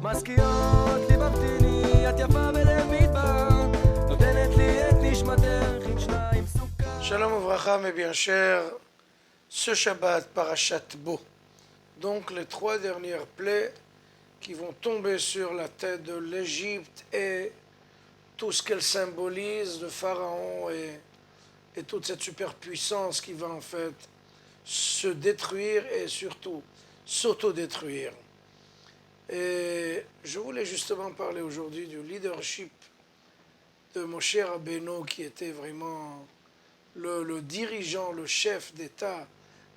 משכיעות ליבבתיני, את יפה בלב מדבר, נותנת לי את נשמתך עם שניים סוכר. Shalom Ouvracha, mes bien chers, ce Shabbat, Parashat Bo. Donc les trois dernières plaies qui vont tomber sur la tête de l'Égypte et tout ce qu'elle symbolise, le Pharaon et toute cette superpuissance qui va en fait se détruire et surtout s'autodétruire. Et je voulais justement parler aujourd'hui du leadership de Moshe Rabbeinu qui était vraiment le dirigeant, le chef d'État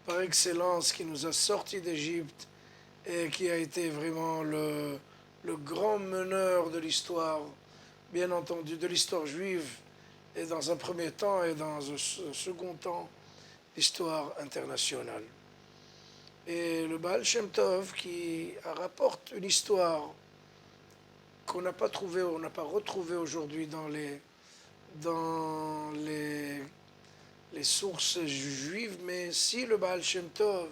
par excellence qui nous a sortis d'Égypte et qui a été vraiment le grand meneur de l'histoire, bien entendu, de l'histoire juive et dans un premier temps et dans un second temps, l'histoire internationale. Et le Baal Shem Tov qui rapporte une histoire qu'on n'a pas trouvée, on n'a pas retrouvée aujourd'hui dans les sources juives, mais si le Baal Shem Tov,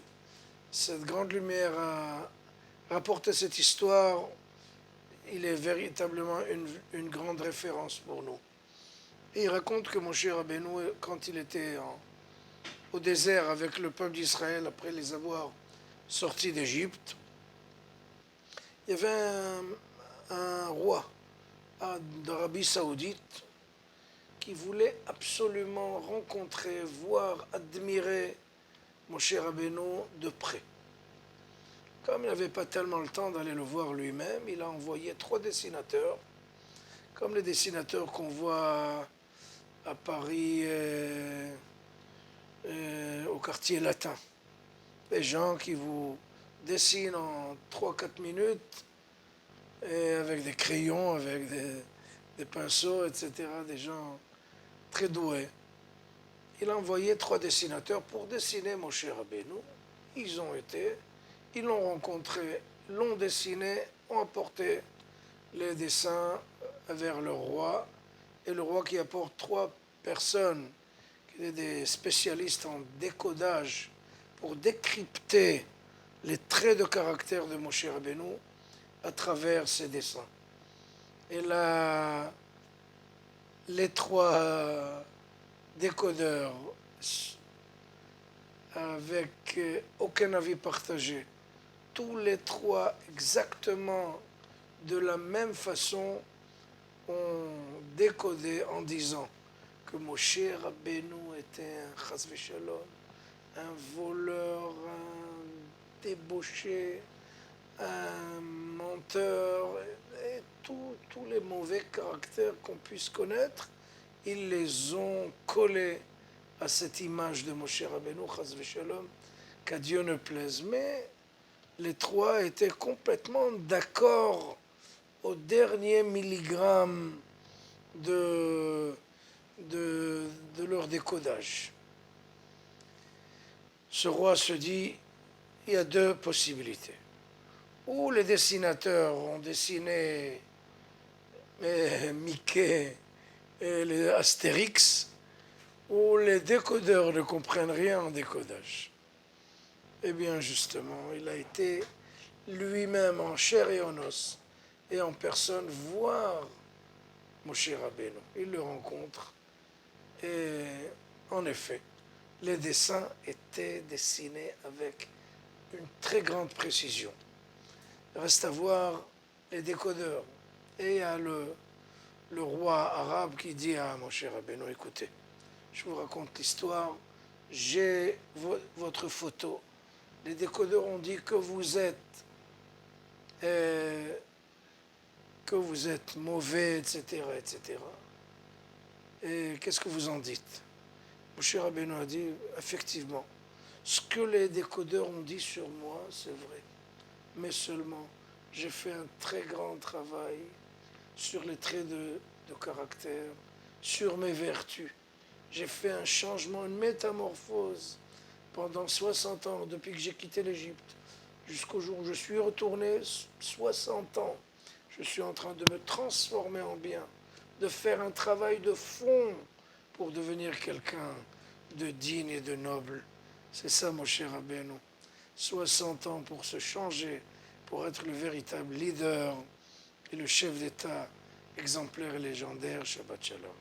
cette grande lumière, a rapporté cette histoire, il est véritablement une grande référence pour nous. Et il raconte que Moshe Rabbeinu, quand il était au désert avec le peuple d'Israël, après les avoir sortis d'Égypte, il y avait un roi d'Arabie Saoudite qui voulait absolument rencontrer, voir, admirer Moshe Rabbeinu de près. Comme il n'avait pas tellement le temps d'aller le voir lui-même, il a envoyé 3 dessinateurs, comme les dessinateurs qu'on voit à Paris au quartier latin. Des gens qui vous dessinent en 3-4 minutes et avec des crayons, avec des pinceaux, etc. Des gens très doués. Il a envoyé 3 dessinateurs pour dessiner Moshe Rabbeinu. Ils ont été, ils l'ont rencontré, l'ont dessiné, ont apporté les dessins vers le roi. Et le roi qui apporte 3 personnes, qui étaient des spécialistes en décodage, pour décrypter les traits de caractère de Moshe Rabbeinu à travers ses dessins. Et là, les 3 décodeurs, avec aucun avis partagé, tous les 3 exactement de la même façon, ont décodé en disant que Moshe Rabbeinu était un chas v'shalom, un voleur, un débauché, un menteur, et tous les mauvais caractères qu'on puisse connaître, ils les ont collés à cette image de Moshe Rabbeinu, chas v'shalom, qu'à Dieu ne plaise. Mais les 3 étaient complètement d'accord au dernier milligramme de leur décodage. Ce roi se dit, il y a 2 possibilités. Ou les dessinateurs ont dessiné Mickey et les Astérix, ou les décodeurs ne comprennent rien en décodage. Eh bien justement, il a été lui-même en chair et en os et en personne voir Moshe Rabbeinu. Il le rencontre et en effet, les dessins étaient dessinés avec une très grande précision. Il reste à voir les décodeurs. Et il y a le roi arabe qui dit à Moshe Rabbeinu, écoutez, je vous raconte l'histoire, j'ai votre photo. Les décodeurs ont dit que vous êtes mauvais, etc., etc. Et qu'est-ce que vous en dites? Moshe Rabbeinu a dit, effectivement, ce que les décodeurs ont dit sur moi, c'est vrai. Mais seulement, j'ai fait un très grand travail sur les traits de caractère, sur mes vertus. J'ai fait un changement, une métamorphose pendant 60 ans, depuis que j'ai quitté l'Égypte, jusqu'au jour où je suis retourné, 60 ans. Je suis en train de me transformer en bien, de faire un travail de fond pour devenir quelqu'un de digne et de noble. C'est ça, Moshe Rabbeinu. 60 ans pour se changer, pour être le véritable leader et le chef d'État exemplaire et légendaire. Shabbat Shalom.